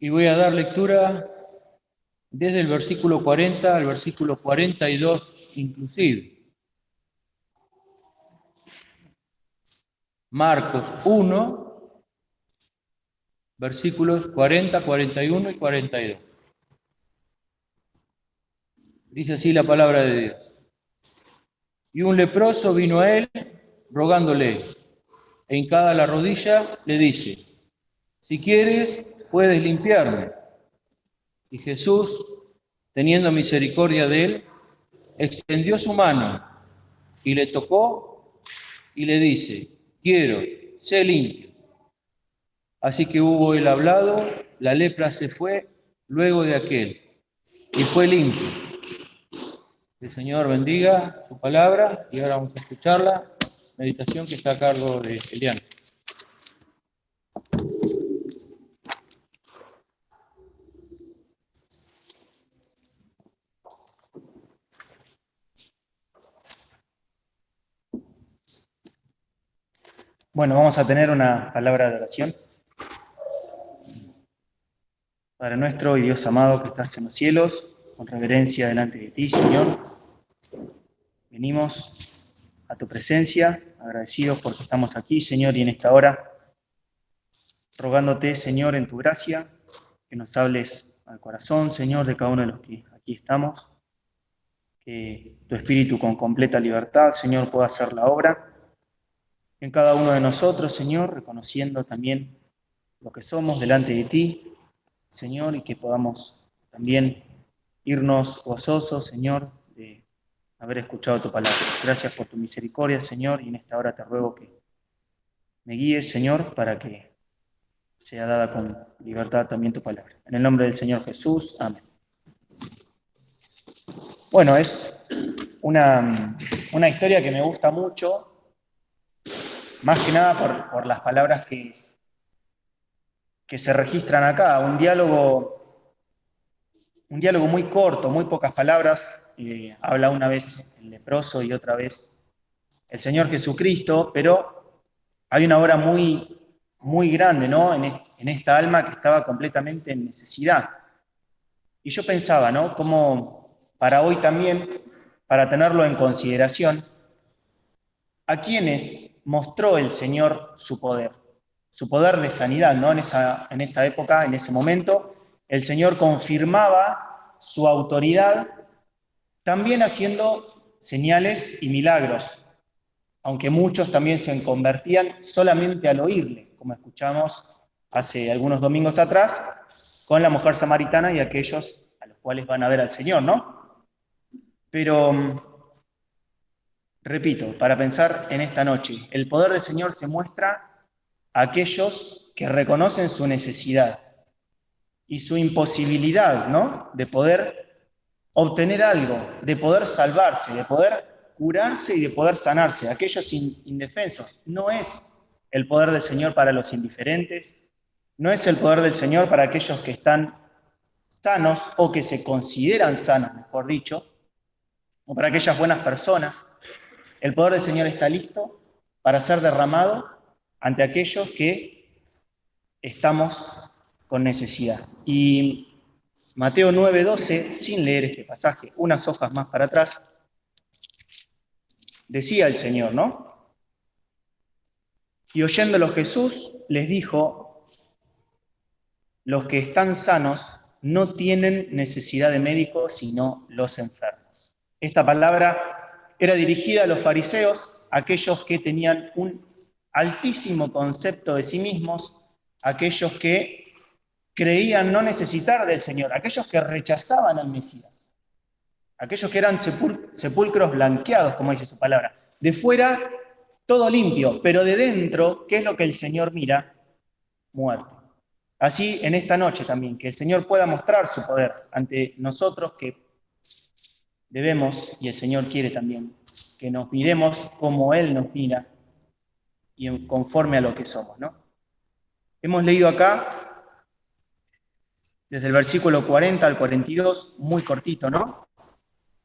Y voy a dar lectura desde el versículo 40 al versículo 42 inclusive. Marcos 1, versículos 40, 41 y 42. Dice así la palabra de Dios. Y un leproso vino a él rogándole, e hincada la rodilla le dice, si quieres, puedes limpiarme. Y Jesús, teniendo misericordia de él, extendió su mano y le tocó y le dice, quiero, sé limpio. Así que hubo él hablado, la lepra se fue luego de aquel y fue limpio. El Señor bendiga su palabra y ahora vamos a escucharla. Meditación que está a cargo de Eliana. Bueno, vamos a tener una palabra de oración. Padre nuestro y Dios amado que estás en los cielos, con reverencia delante de ti, Señor, venimos a tu presencia, agradecidos porque estamos aquí, Señor, y en esta hora, rogándote, Señor, en tu gracia, que nos hables al corazón, Señor, de cada uno de los que aquí estamos, que tu Espíritu con completa libertad, Señor, pueda hacer la obra en cada uno de nosotros, Señor, reconociendo también lo que somos delante de ti, Señor, y que podamos también irnos gozosos, Señor, de haber escuchado tu palabra. Gracias por tu misericordia, Señor, y en esta hora te ruego que me guíes, Señor, para que sea dada con libertad también tu palabra. En el nombre del Señor Jesús, amén. Bueno, es una historia que me gusta mucho, más que nada por las palabras que se registran acá, un diálogo muy corto, muy pocas palabras, habla una vez el leproso y otra vez el Señor Jesucristo, pero hay una obra muy, muy grande, ¿no? En esta alma que estaba completamente en necesidad. Y yo pensaba, ¿no? Como para hoy también, para tenerlo en consideración, ¿a quiénes mostró el Señor su poder de sanidad, ¿no? En esa época, en ese momento, el Señor confirmaba su autoridad también haciendo señales y milagros, aunque muchos también se convertían solamente al oírle, como escuchamos hace algunos domingos atrás, con la mujer samaritana y aquellos a los cuales van a ver al Señor, ¿no? Pero, repito, para pensar en esta noche, el poder del Señor se muestra a aquellos que reconocen su necesidad y su imposibilidad, ¿no? De poder obtener algo, de poder salvarse, de poder curarse y de poder sanarse. Aquellos indefensos. No es el poder del Señor para los indiferentes, no es el poder del Señor para aquellos que están sanos o que se consideran sanos, mejor dicho, o para aquellas buenas personas. El poder del Señor está listo para ser derramado ante aquellos que estamos con necesidad. Y Mateo 9:12, sin leer este pasaje, unas hojas más para atrás, decía el Señor, ¿no? Y oyéndolo Jesús les dijo, los que están sanos no tienen necesidad de médico, sino los enfermos. Esta palabra era dirigida a los fariseos, aquellos que tenían un altísimo concepto de sí mismos, aquellos que creían no necesitar del Señor, aquellos que rechazaban al Mesías, aquellos que eran sepulcros blanqueados, como dice su palabra. De fuera, todo limpio, pero de dentro, ¿qué es lo que el Señor mira? Muerte. Así en esta noche también, que el Señor pueda mostrar su poder ante nosotros que debemos, y el Señor quiere también, que nos miremos como Él nos mira y conforme a lo que somos, ¿no? Hemos leído acá, desde el versículo 40 al 42, muy cortito, ¿no?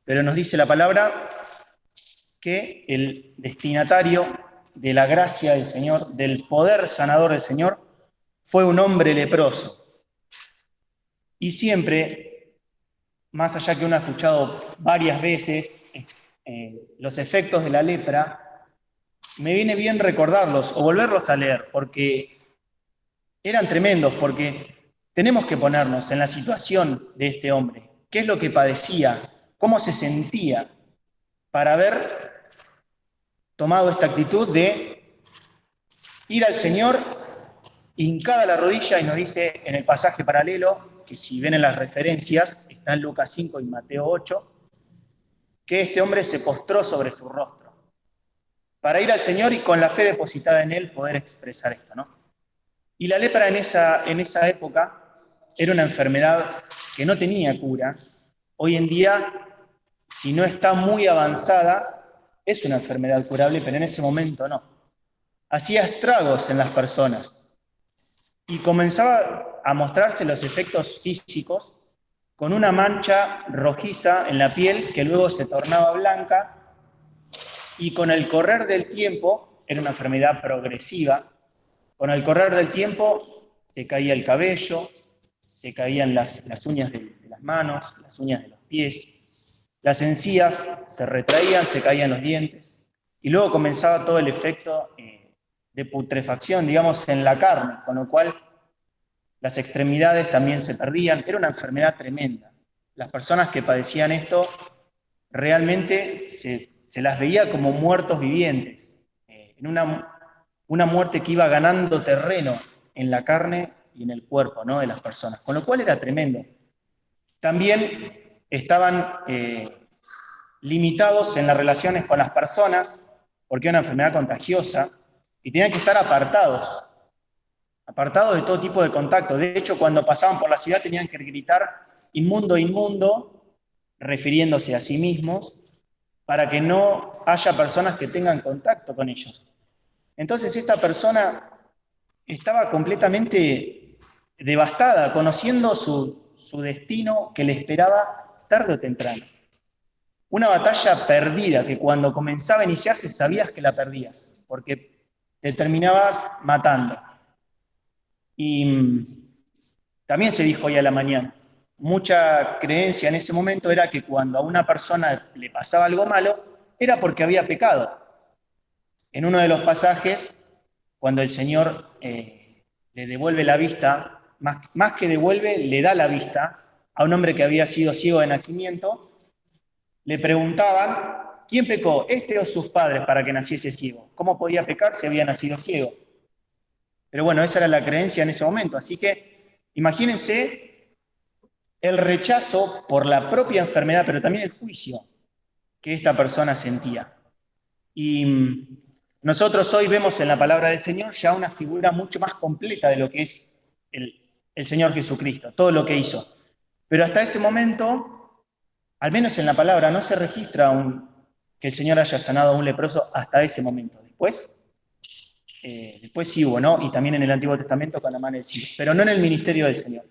Pero nos dice la palabra que el destinatario de la gracia del Señor, del poder sanador del Señor, fue un hombre leproso. Y siempre, más allá que uno ha escuchado varias veces los efectos de la lepra, me viene bien recordarlos o volverlos a leer, porque eran tremendos, porque tenemos que ponernos en la situación de este hombre. ¿Qué es lo que padecía? ¿Cómo se sentía? Para haber tomado esta actitud de ir al Señor hincada la rodilla, y nos dice en el pasaje paralelo, que si ven en las referencias, está en Lucas 5 y Mateo 8, que este hombre se postró sobre su rostro, para ir al Señor y con la fe depositada en Él poder expresar esto, ¿no? Y la lepra en esa época era una enfermedad que no tenía cura. Hoy en día, si no está muy avanzada, es una enfermedad curable, pero en ese momento no. Hacía estragos en las personas y comenzaba a mostrarse los efectos físicos con una mancha rojiza en la piel que luego se tornaba blanca, y con el correr del tiempo, era una enfermedad progresiva, con el correr del tiempo se caía el cabello, se caían las uñas de las manos, las uñas de los pies, las encías se retraían, se caían los dientes, y luego comenzaba todo el efecto de putrefacción, digamos, en la carne, con lo cual las extremidades también se perdían. Era una enfermedad tremenda. Las personas que padecían esto realmente se las veía como muertos vivientes, en una muerte que iba ganando terreno en la carne y en el cuerpo, ¿no?, de las personas, con lo cual era tremendo. También estaban limitados en las relaciones con las personas, porque era una enfermedad contagiosa, y tenían que estar apartados de todo tipo de contacto. De hecho, cuando pasaban por la ciudad tenían que gritar inmundo, inmundo, refiriéndose a sí mismos, para que no haya personas que tengan contacto con ellos. Entonces esta persona estaba completamente devastada, conociendo su destino que le esperaba tarde o temprano. Una batalla perdida que cuando comenzaba a iniciarse sabías que la perdías, porque te terminabas matando. Y también se dijo hoy a la mañana, mucha creencia en ese momento era que cuando a una persona le pasaba algo malo, era porque había pecado. En uno de los pasajes, cuando el Señor le devuelve la vista, más que devuelve, le da la vista a un hombre que había sido ciego de nacimiento, le preguntaban, ¿quién pecó, este o sus padres, para que naciese ciego? ¿Cómo podía pecar si había nacido ciego? Pero bueno, esa era la creencia en ese momento. Así que imagínense el rechazo por la propia enfermedad, pero también el juicio que esta persona sentía. Y nosotros hoy vemos en la palabra del Señor ya una figura mucho más completa de lo que es el Señor Jesucristo, todo lo que hizo. Pero hasta ese momento, al menos en la palabra, no se registra que el Señor haya sanado a un leproso hasta ese momento. Después sí hubo, ¿no? Y también en el Antiguo Testamento con Amán el Ciro, pero no en el ministerio del Señor.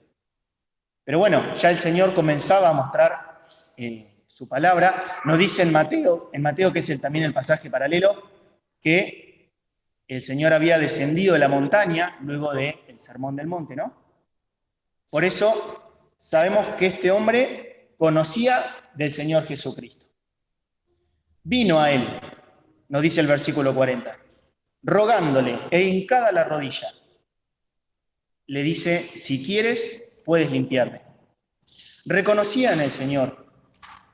Pero bueno, ya el Señor comenzaba a mostrar su palabra. Nos dice en Mateo que es también el pasaje paralelo, que el Señor había descendido de la montaña luego del Sermón del Monte, ¿no? Por eso sabemos que este hombre conocía del Señor Jesucristo. Vino a él, nos dice el versículo 40, rogándole e hincada la rodilla. Le dice, si quieres, puedes limpiarme. Reconocía en el Señor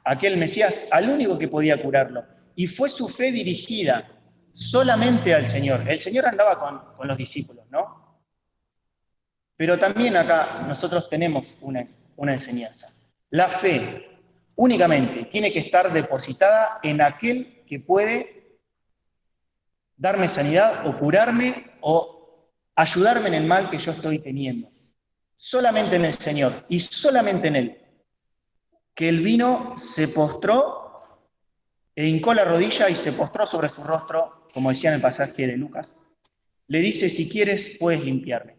aquel Mesías, al único que podía curarlo, y fue su fe dirigida solamente al Señor. El Señor andaba con los discípulos, ¿no? Pero también acá nosotros tenemos una enseñanza. La fe únicamente tiene que estar depositada en aquel que puede darme sanidad o curarme o ayudarme en el mal que yo estoy teniendo. Solamente en el Señor y solamente en Él. Que Él vino, se postró e hincó la rodilla y se postró sobre su rostro, como decía en el pasaje de Lucas. Le dice, si quieres, puedes limpiarme.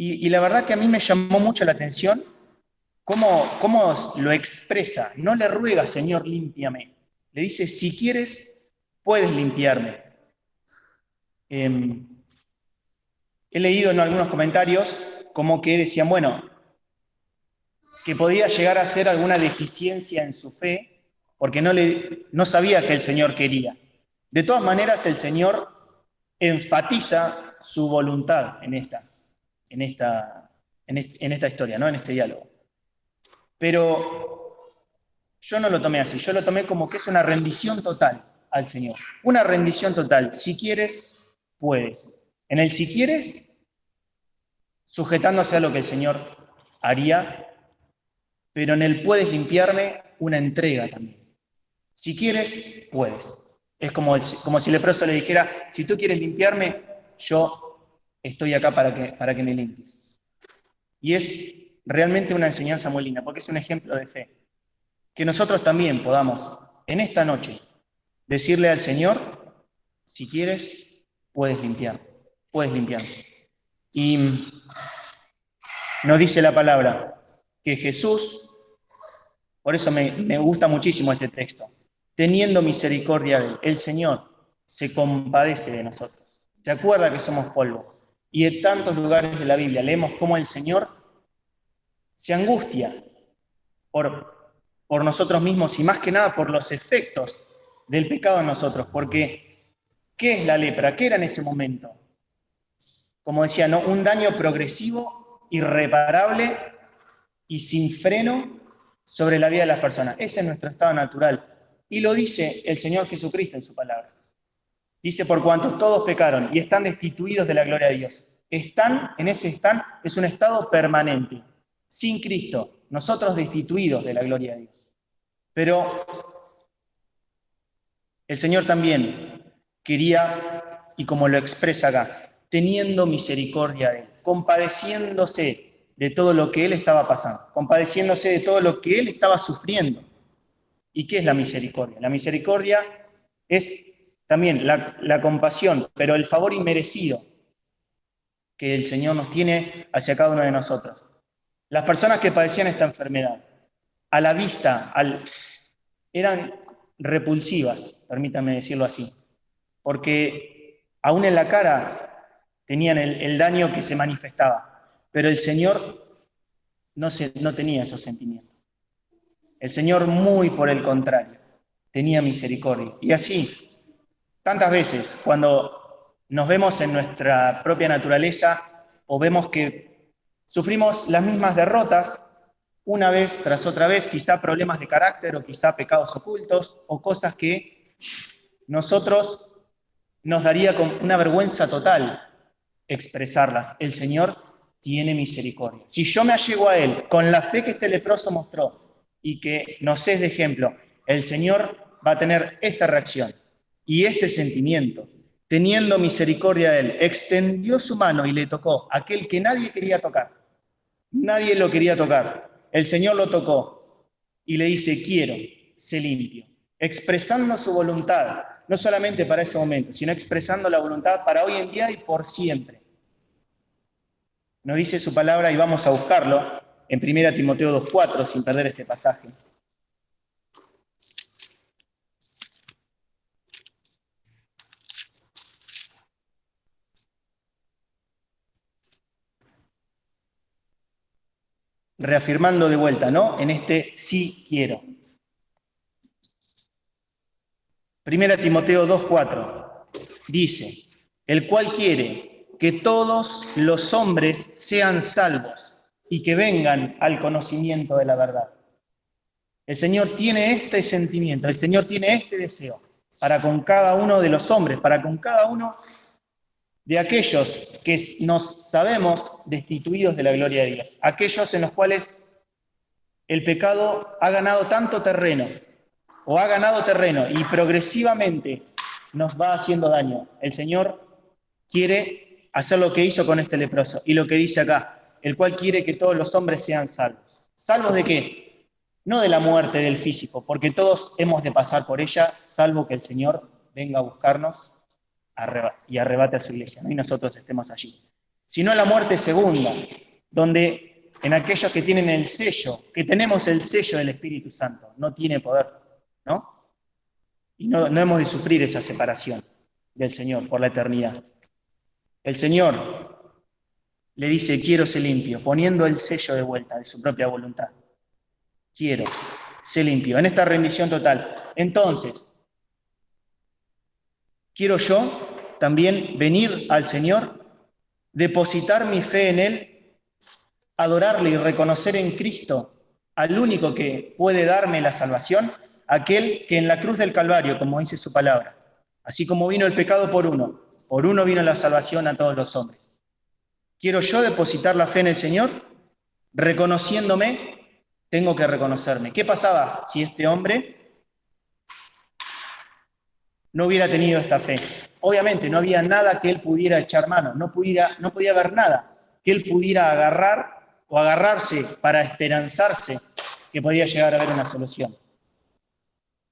Y la verdad que a mí me llamó mucho la atención cómo lo expresa. No le ruega, Señor, límpiame. Le dice, si quieres, puedes limpiarme. He leído en algunos comentarios como que decían, bueno, que podía llegar a ser alguna deficiencia en su fe, porque no sabía que el Señor quería. De todas maneras, el Señor enfatiza su voluntad en esta historia, ¿no? En este diálogo. Pero yo no lo tomé así, yo lo tomé como que es una rendición total al Señor. Una rendición total. Si quieres, puedes. En el si quieres, sujetándose a lo que el Señor haría, pero en el puedes limpiarme, una entrega también. Si quieres, puedes. Es como si el leproso le dijera, si tú quieres limpiarme, yo estoy acá para que me limpies. Y es realmente una enseñanza muy linda, porque es un ejemplo de fe. Que nosotros también podamos, en esta noche, decirle al Señor, si quieres, puedes limpiar. Y nos dice la palabra que Jesús, por eso me gusta muchísimo este texto, teniendo misericordia de él, el Señor se compadece de nosotros, se acuerda que somos polvo. Y en tantos lugares de la Biblia leemos cómo el Señor se angustia por nosotros mismos y más que nada por los efectos del pecado en nosotros, porque ¿qué es la lepra? ¿Qué era en ese momento? Como decía, ¿no? Un daño progresivo, irreparable y sin freno sobre la vida de las personas. Ese es nuestro estado natural. Y lo dice el Señor Jesucristo en su palabra. Dice, por cuantos todos pecaron y están destituidos de la gloria de Dios. Es un estado permanente. Sin Cristo, nosotros destituidos de la gloria de Dios. Pero el Señor también quería, y como lo expresa acá, teniendo misericordia de él, compadeciéndose de todo lo que él estaba pasando, compadeciéndose de todo lo que él estaba sufriendo. ¿Y qué es la misericordia? La misericordia es también la compasión, pero el favor inmerecido que el Señor nos tiene hacia cada uno de nosotros. Las personas que padecían esta enfermedad, a la vista, eran repulsivas, permítanme decirlo así, porque aún en la cara tenían el daño que se manifestaba, pero el Señor no tenía esos sentimientos. El Señor, muy por el contrario, tenía misericordia. Y así, tantas veces, cuando nos vemos en nuestra propia naturaleza o vemos que sufrimos las mismas derrotas, una vez tras otra vez, quizá problemas de carácter o quizá pecados ocultos o cosas que nosotros nos daría con una vergüenza total expresarlas. El Señor tiene misericordia. Si yo me allego a Él con la fe que este leproso mostró y que nos es de ejemplo, el Señor va a tener esta reacción y este sentimiento. Teniendo misericordia de Él, extendió su mano y le tocó aquel que nadie quería tocar. Nadie lo quería tocar. El Señor lo tocó y le dice, quiero, sé limpio. Expresando su voluntad, no solamente para ese momento, sino expresando la voluntad para hoy en día y por siempre. Nos dice su palabra y vamos a buscarlo en 1 Timoteo 2:4, sin perder este pasaje. Reafirmando de vuelta, ¿no? En este sí quiero. 1 Timoteo 2:4 dice, el cual quiere que todos los hombres sean salvos y que vengan al conocimiento de la verdad. El Señor tiene este sentimiento, el Señor tiene este deseo para con cada uno de los hombres, para con cada uno de aquellos que nos sabemos destituidos de la gloria de Dios, aquellos en los cuales el pecado ha ganado tanto terreno, o ha ganado terreno y progresivamente nos va haciendo daño. El Señor quiere hacer lo que hizo con este leproso y lo que dice acá, el cual quiere que todos los hombres sean salvos. ¿Salvos de qué? No de la muerte del físico, porque todos hemos de pasar por ella, salvo que el Señor venga a buscarnos y arrebate a su iglesia, ¿no? Y nosotros estemos allí. Sino la muerte segunda, donde en aquellos que tienen el sello, que tenemos el sello del Espíritu Santo, no tiene poder, ¿no? Y no hemos de sufrir esa separación del Señor por la eternidad. El Señor le dice, quiero ser limpio, poniendo el sello de vuelta de su propia voluntad. quiero, sé limpio, en esta rendición total. Entonces, quiero yo también venir al Señor, depositar mi fe en Él, adorarle y reconocer en Cristo al único que puede darme la salvación, aquel que en la cruz del Calvario, como dice su palabra, así como vino el pecado por uno vino la salvación a todos los hombres. Quiero yo depositar la fe en el Señor, reconociéndome, tengo que reconocerme. ¿Qué pasaba si este hombre no hubiera tenido esta fe? Obviamente no había nada que él pudiera echar mano, no podía haber nada que él pudiera agarrar o agarrarse para esperanzarse que podía llegar a haber una solución.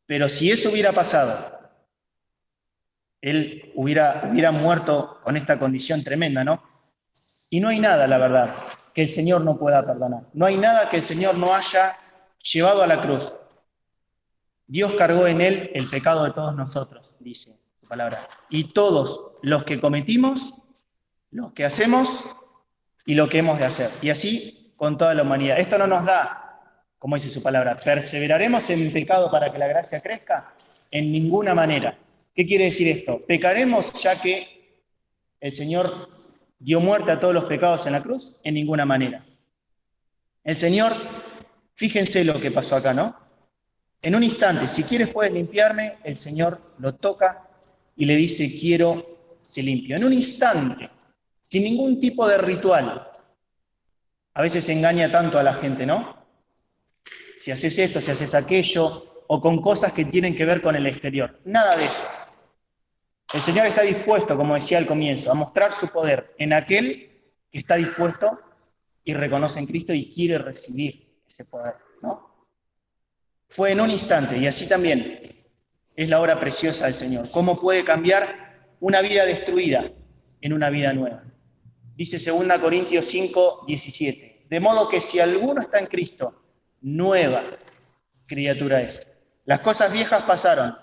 Pero si eso hubiera pasado, él hubiera muerto con esta condición tremenda, ¿no? Y no hay nada, la verdad, que el Señor no pueda perdonar. No hay nada que el Señor no haya llevado a la cruz. Dios cargó en él el pecado de todos nosotros, dice su palabra. Y todos los que cometimos, los que hacemos y lo que hemos de hacer. Y así con toda la humanidad. Esto no nos da, como dice su palabra, ¿perseveraremos en pecado para que la gracia crezca? En ninguna manera. ¿Qué quiere decir esto? ¿Pecaremos ya que el Señor dio muerte a todos los pecados en la cruz? En ninguna manera. El Señor, fíjense lo que pasó acá, ¿no? En un instante, si quieres puedes limpiarme, el Señor lo toca y le dice, quiero ser limpio. En un instante, sin ningún tipo de ritual. A veces se engaña tanto a la gente, ¿no? Si haces esto, si haces aquello, o con cosas que tienen que ver con el exterior. Nada de eso. El Señor está dispuesto, como decía al comienzo, a mostrar su poder en aquel que está dispuesto y reconoce en Cristo y quiere recibir ese poder, ¿no? Fue en un instante, y así también es la obra preciosa del Señor. ¿Cómo puede cambiar una vida destruida en una vida nueva? Dice 2 Corintios 5, 17. De modo que si alguno está en Cristo, nueva criatura es. Las cosas viejas pasaron.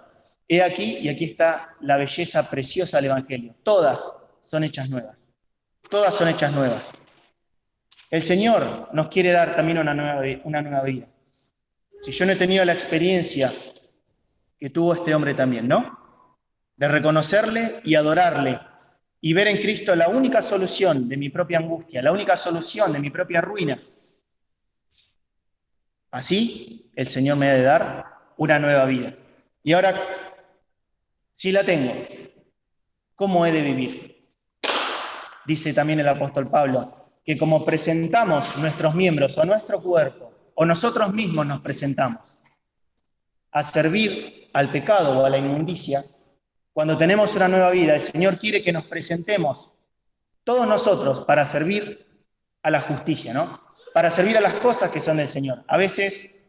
He aquí, y aquí está la belleza preciosa del Evangelio. Todas son hechas nuevas. Todas son hechas nuevas. El Señor nos quiere dar también una nueva vida. Si yo no he tenido la experiencia que tuvo este hombre también, ¿no? De reconocerle y adorarle y ver en Cristo la única solución de mi propia angustia, la única solución de mi propia ruina. Así el Señor me ha de dar una nueva vida. Y ahora, si la tengo, ¿cómo he de vivir? Dice también el apóstol Pablo, que como presentamos nuestros miembros o nuestro cuerpo, o nosotros mismos nos presentamos a servir al pecado o a la inmundicia, cuando tenemos una nueva vida, el Señor quiere que nos presentemos todos nosotros para servir a la justicia, ¿no? Para servir a las cosas que son del Señor. A veces,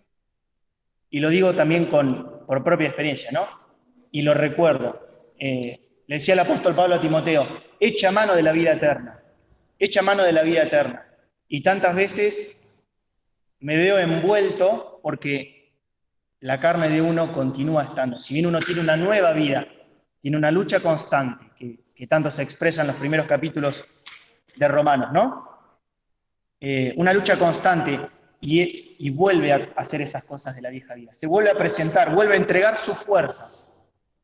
y lo digo también por propia experiencia, ¿no? Y lo recuerdo. Le decía el apóstol Pablo a Timoteo, echa mano de la vida eterna, echa mano de la vida eterna. Y tantas veces me veo envuelto porque la carne de uno continúa estando. Si bien uno tiene una nueva vida, tiene una lucha constante, que tanto se expresa en los primeros capítulos de Romanos, ¿no? Una lucha constante y vuelve a hacer esas cosas de la vieja vida. Se vuelve a presentar, vuelve a entregar sus fuerzas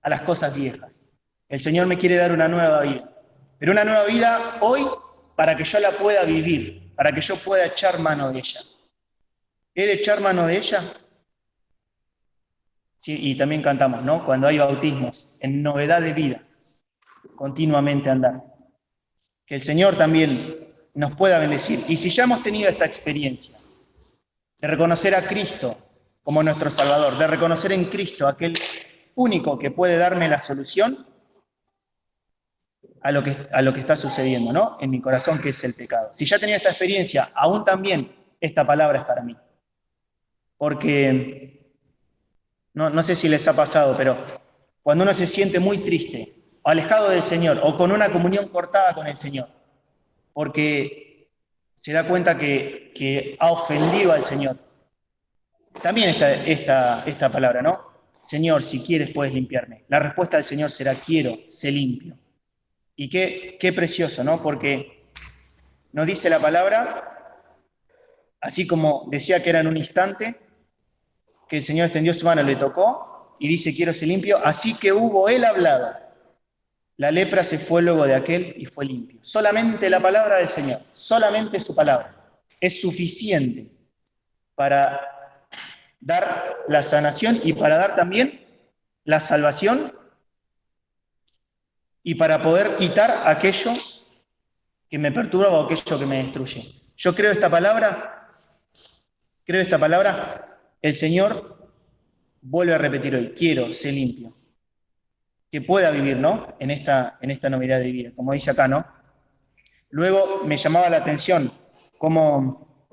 a las cosas viejas. El Señor me quiere dar una nueva vida, pero una nueva vida hoy para que yo la pueda vivir, para que yo pueda echar mano de ella. ¿He de echar mano de ella? Sí, y también cantamos, ¿no? Cuando hay bautismos, en novedad de vida, continuamente andar. Que el Señor también nos pueda bendecir. Y si ya hemos tenido esta experiencia de reconocer a Cristo como nuestro Salvador, de reconocer en Cristo aquel único que puede darme la solución a lo que está sucediendo, ¿no? En mi corazón, que es el pecado. Si ya he tenido esta experiencia, aún también esta palabra es para mí. Porque no sé si les ha pasado, pero cuando uno se siente muy triste, o alejado del Señor, o con una comunión cortada con el Señor, porque se da cuenta que ha ofendido al Señor. También esta palabra, ¿no? Señor, si quieres puedes limpiarme. La respuesta del Señor será, quiero, sé limpio. Y qué precioso, ¿no? Porque nos dice la palabra, así como decía que era en un instante, que el Señor extendió su mano, le tocó y dice, quiero ser limpio. Así que hubo él hablado. La lepra se fue luego de aquel y fue limpio. Solamente la palabra del Señor, solamente su palabra, es suficiente para dar la sanación y para dar también la salvación y para poder quitar aquello que me perturba o aquello que me destruye. Yo creo esta palabra, el Señor vuelve a repetir hoy, quiero ser limpio. Que pueda vivir, ¿no? En esta novedad de vida, como dice acá, ¿no? Luego me llamaba la atención cómo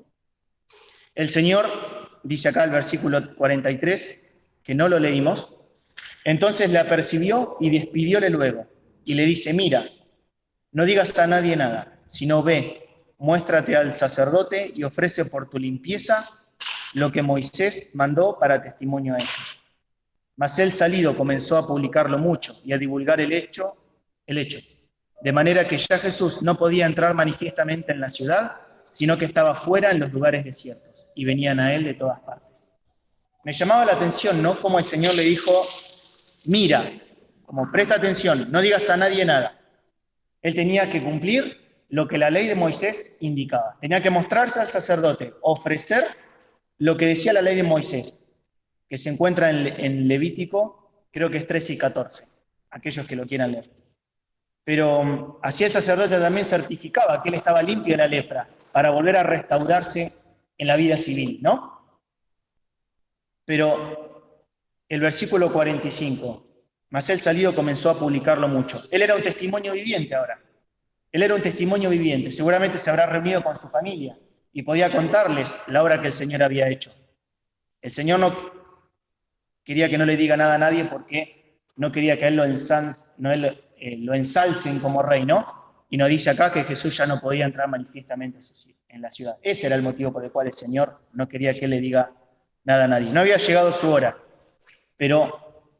el Señor, dice acá el versículo 43, que no lo leímos, entonces la apercibió y despidióle luego, y le dice, mira, no digas a nadie nada, sino ve, muéstrate al sacerdote y ofrece por tu limpieza lo que Moisés mandó para testimonio a ellos. Mas él salido comenzó a publicarlo mucho y a divulgar el hecho, de manera que ya Jesús no podía entrar manifiestamente en la ciudad, sino que estaba fuera en los lugares desiertos, y venían a él de todas partes. Me llamaba la atención, ¿no? Como el Señor le dijo, mira, como presta atención, no digas a nadie nada. Él tenía que cumplir lo que la ley de Moisés indicaba. Tenía que mostrarse al sacerdote, ofrecer lo que decía la ley de Moisés, que se encuentra en Levítico, creo que es 13 y 14, aquellos que lo quieran leer. Pero así el sacerdote también certificaba que él estaba limpio de la lepra, para volver a restaurarse en la vida civil, ¿no? Pero el versículo 45, mas él salido comenzó a publicarlo mucho. Él era un testimonio viviente ahora. Él era un testimonio viviente. Seguramente se habrá reunido con su familia y podía contarles la obra que el Señor había hecho. El Señor no quería que no le diga nada a nadie porque no quería que a él lo ensalcen como rey, ¿no? Y nos dice acá que Jesús ya no podía entrar manifiestamente en la ciudad. Ese era el motivo por el cual el Señor no quería que él le diga nada a nadie. No había llegado su hora, pero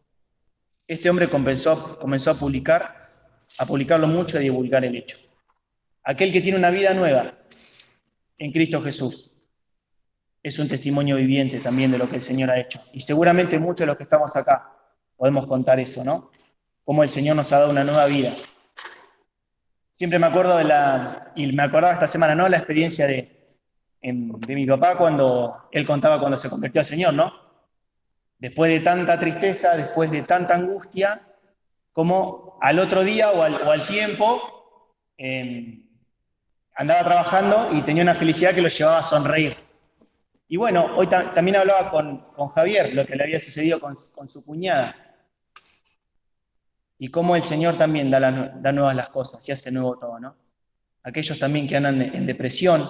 este hombre comenzó a publicarlo mucho y a divulgar el hecho. Aquel que tiene una vida nueva en Cristo Jesús es un testimonio viviente también de lo que el Señor ha hecho. Y seguramente muchos de los que estamos acá podemos contar eso, ¿no? Cómo el Señor nos ha dado una nueva vida. Siempre me acuerdo y me acordaba esta semana, ¿no? La experiencia de mi papá cuando él contaba cuando se convirtió al Señor, ¿no? Después de tanta tristeza, después de tanta angustia, como al otro día o al tiempo andaba trabajando y tenía una felicidad que lo llevaba a sonreír. Y bueno, hoy también hablaba con Javier, lo que le había sucedido con su cuñada. Y cómo el Señor también da nuevas las cosas y hace nuevo todo, ¿no? Aquellos también que andan en depresión,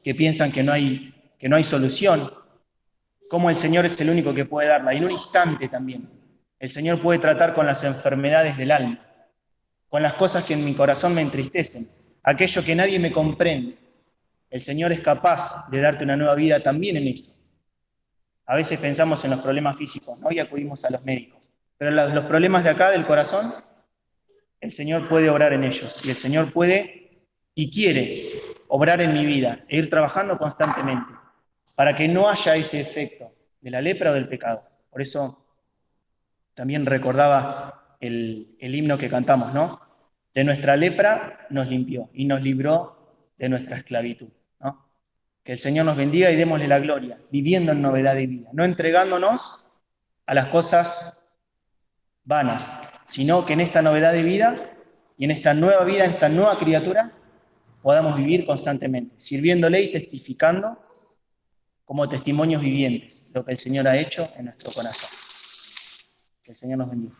que piensan que no hay solución, cómo el Señor es el único que puede darla. Y en un instante también, el Señor puede tratar con las enfermedades del alma, con las cosas que en mi corazón me entristecen, aquello que nadie me comprende. El Señor es capaz de darte una nueva vida también en eso. A veces pensamos en los problemas físicos, ¿no? Y acudimos a los médicos. Pero los problemas de acá, del corazón, el Señor puede obrar en ellos. Y el Señor puede y quiere obrar en mi vida e ir trabajando constantemente para que no haya ese efecto de la lepra o del pecado. Por eso también recordaba el himno que cantamos, ¿no? De nuestra lepra nos limpió y nos libró de nuestra esclavitud, ¿no? Que el Señor nos bendiga y démosle la gloria, viviendo en novedad de vida, no entregándonos a las cosas vanas, sino que en esta novedad de vida y en esta nueva vida, en esta nueva criatura, podamos vivir constantemente, sirviéndole y testificando como testimonios vivientes lo que el Señor ha hecho en nuestro corazón. Que el Señor nos bendiga.